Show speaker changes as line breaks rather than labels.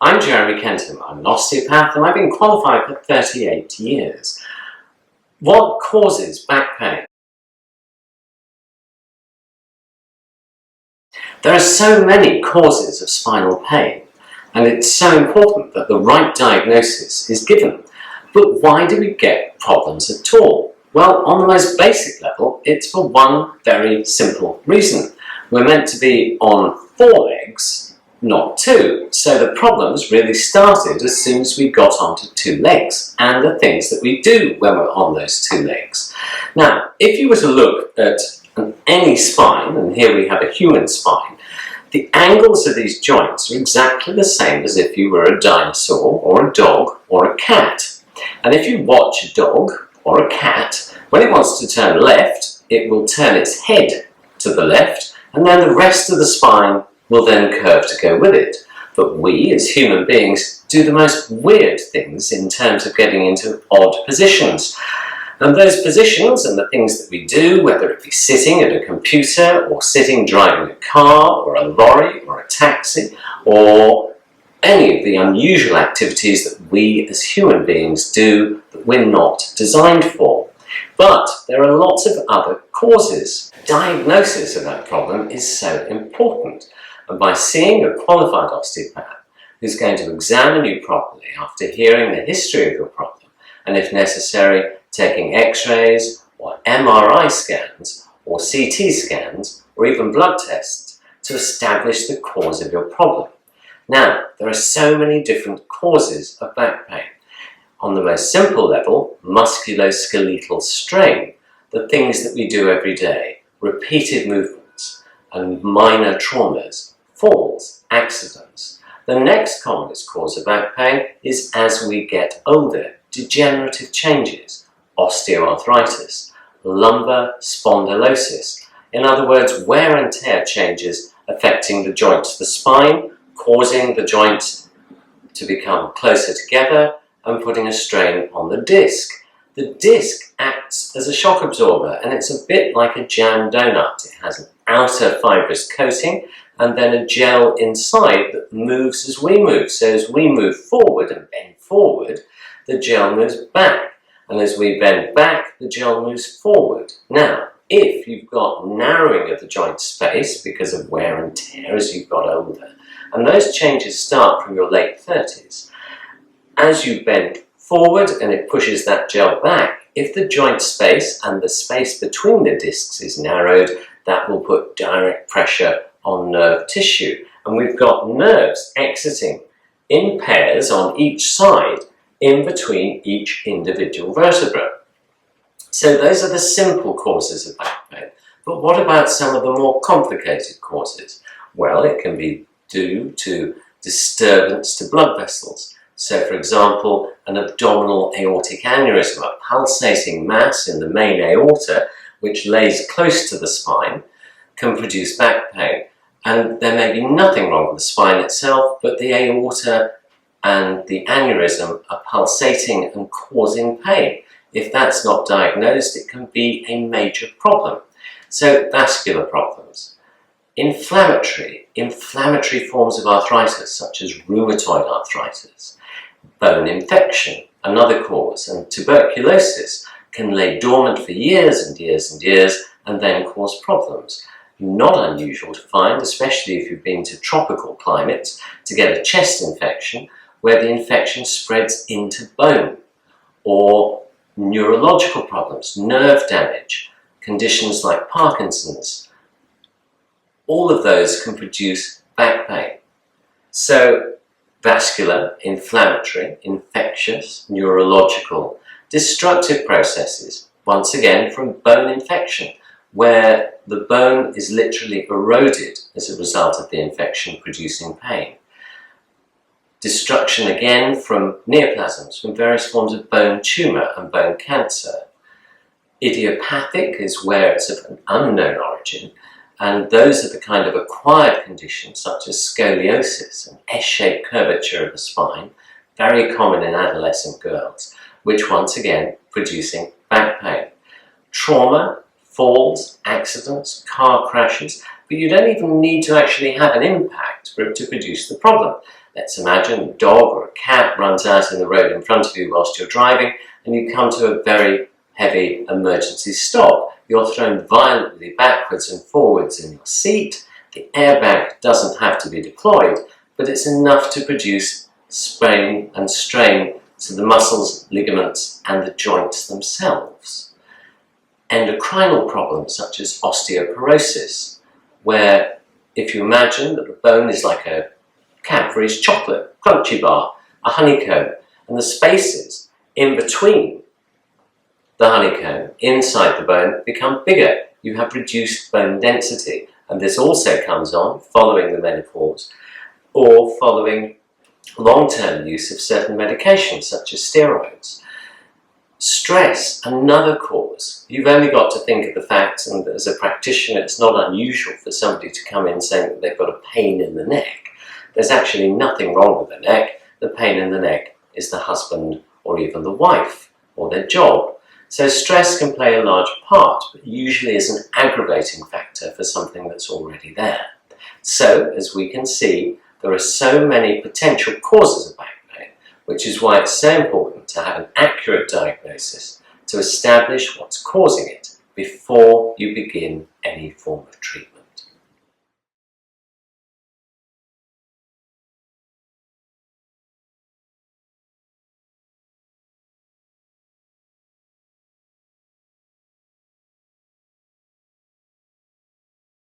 I'm Jeremy Kenton. I'm an osteopath and I've been qualified for 38 years. What causes back pain? There are so many causes of spinal pain, and it's so important that the right diagnosis is given. But why do we get problems at all? Well, on the most basic level, it's for one very simple reason. We're meant to be on 4 legs, not 2. So the problems really started as soon as we got onto 2 legs and the things that we do when we're on those 2 legs. Now, if you were to look at any spine, and here we have a human spine, the angles of these joints are exactly the same as if you were a dinosaur or a dog or a cat. And if you watch a dog or a cat, when it wants to turn left, it will turn its head to the left, and then the rest of the spine will then curve to go with it. But we, as human beings, do the most weird things in terms of getting into odd positions. And those positions and the things that we do, whether it be sitting at a computer or sitting driving a car or a lorry or a taxi, or any of the unusual activities that we as human beings do that we're not designed for. But there are lots of other causes. Diagnosis of that problem is so important. And by seeing a qualified osteopath who's going to examine you properly after hearing the history of your problem, and if necessary, taking x-rays or MRI scans or CT scans or even blood tests to establish the cause of your problem. Now, there are so many different causes of back pain. On the most simple level, musculoskeletal strain, the things that we do every day, repeated movements and minor traumas, falls, accidents. The next commonest cause of back pain is as we get older, degenerative changes, osteoarthritis, lumbar spondylosis. In other words, wear and tear changes affecting the joints of the spine, causing the joints to become closer together and putting a strain on the disc. The disc acts as a shock absorber, and it's a bit like a jam donut. It has an outer fibrous coating and then a gel inside that moves as we move. So as we move forward and bend forward, the gel moves back. And as we bend back, the gel moves forward. Now, if you've got narrowing of the joint space because of wear and tear as you've got older, and those changes start from your late 30s, as you bend forward and it pushes that gel back, if the joint space and the space between the discs is narrowed, that will put direct pressure on nerve tissue. And we've got nerves exiting in pairs on each side in between each individual vertebra. So those are the simple causes of back pain. But what about some of the more complicated causes? Well, it can be due to disturbance to blood vessels. So, for example, an abdominal aortic aneurysm, a pulsating mass in the main aorta, which lays close to the spine, can produce back pain. And there may be nothing wrong with the spine itself, but the aorta and the aneurysm are pulsating and causing pain. If that's not diagnosed, it can be a major problem. So, vascular problems. Inflammatory forms of arthritis, such as rheumatoid arthritis. Bone infection, another cause, and tuberculosis can lay dormant for years and years and years and then cause problems. Not unusual to find, especially if you've been to tropical climates, to get a chest infection where the infection spreads into bone, or neurological problems, nerve damage, conditions like Parkinson's. All of those can produce back pain. So, vascular, inflammatory, infectious, neurological, destructive processes, once again from bone infection, where the bone is literally eroded as a result of the infection producing pain. Destruction again from neoplasms, from various forms of bone tumour and bone cancer. Idiopathic is where it's of an unknown origin, and those are the kind of acquired conditions such as scoliosis and S-shaped curvature of the spine, very common in adolescent girls, which once again producing back pain. Trauma, falls, accidents, car crashes, but you don't even need to actually have an impact for it to produce the problem. Let's imagine a dog or a cat runs out in the road in front of you whilst you're driving and you come to a very heavy emergency stop. You're thrown violently backwards and forwards in your seat. The airbag doesn't have to be deployed, but it's enough to produce sprain and strain to the muscles, ligaments and the joints themselves. Endocrinal problems such as osteoporosis, where if you imagine that the bone is like a Cadbury's chocolate crunchy bar, a honeycomb, and the spaces in between the honeycomb inside the bone become bigger. You have reduced bone density, and this also comes on following the menopause or following long-term use of certain medications such as steroids. Stress, another cause. You've only got to think of the fact, and as a practitioner it's not unusual for somebody to come in saying that they've got a pain in the neck. There's actually nothing wrong with the neck. The pain in the neck is the husband or even the wife or their job. So stress can play a large part, but usually is an aggravating factor for something that's already there. So, as we can see, there are so many potential causes of back pain, which is why it's so important to have an accurate diagnosis to establish what's causing it before you begin any form of treatment.